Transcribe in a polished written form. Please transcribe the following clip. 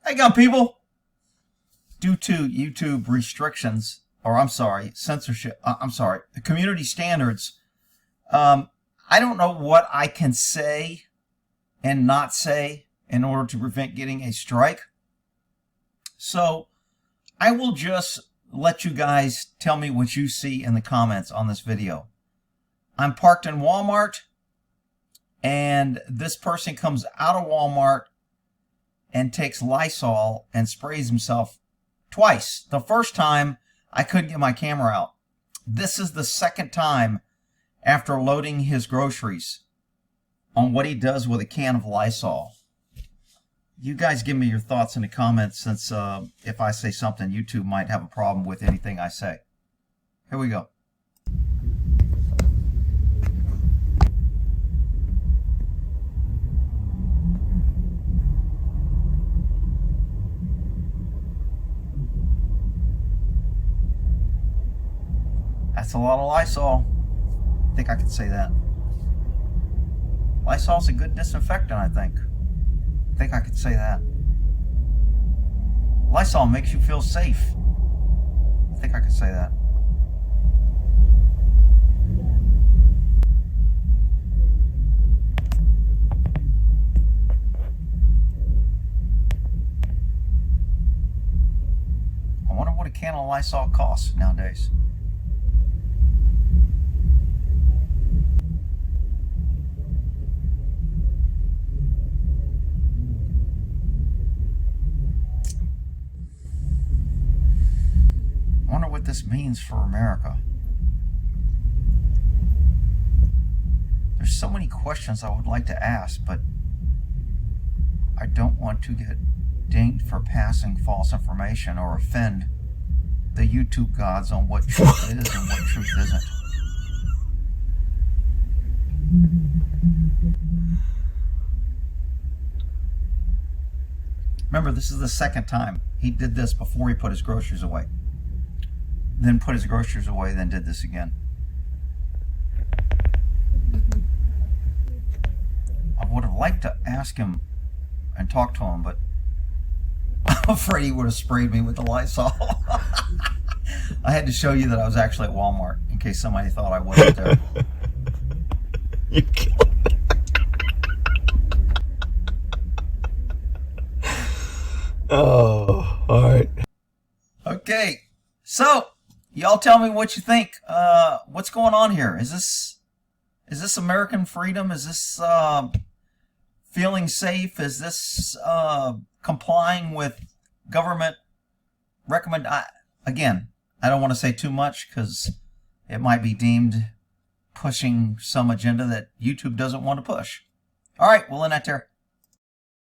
Hang on, people. Due to YouTube restrictions, or I'm sorry, censorship, the community standards, I don't know what I can say and not say in order to prevent getting a strike. So I will just let you guys tell me what you see in the comments on this video. I'm parked in Walmart, and this person comes out of Walmart and takes Lysol and sprays himself twice. The first time, I couldn't get my camera out. This is the second time after loading his groceries on what he does with a can of Lysol. You guys give me your thoughts in the comments, since if I say something, YouTube might have a problem with anything I say. Here we go. That's a lot of Lysol. I think I can say that. Lysol's a good disinfectant, I think. I think I could say that. Lysol makes you feel safe. I think I could say that. I wonder what a can of Lysol costs nowadays. I wonder what this means for America. There's so many questions I would like to ask, but I don't want to get dinged for passing false information or offend the YouTube gods on what truth is and what truth isn't. Remember, this is the second time. He did this before he put his groceries away. Then put his groceries away, then did this again. I would have liked to ask him and talk to him, but I'm afraid he would have sprayed me with the Lysol. I had to show you that I was actually at Walmart in case somebody thought I wasn't there. You killed me. Oh, all right. Okay, so y'all tell me what you think. What's going on here? Is this American freedom? Is this feeling safe? Is this complying with government recommend? Again, I don't want to say too much because it might be deemed pushing some agenda that YouTube doesn't want to push. All right, we'll end that there.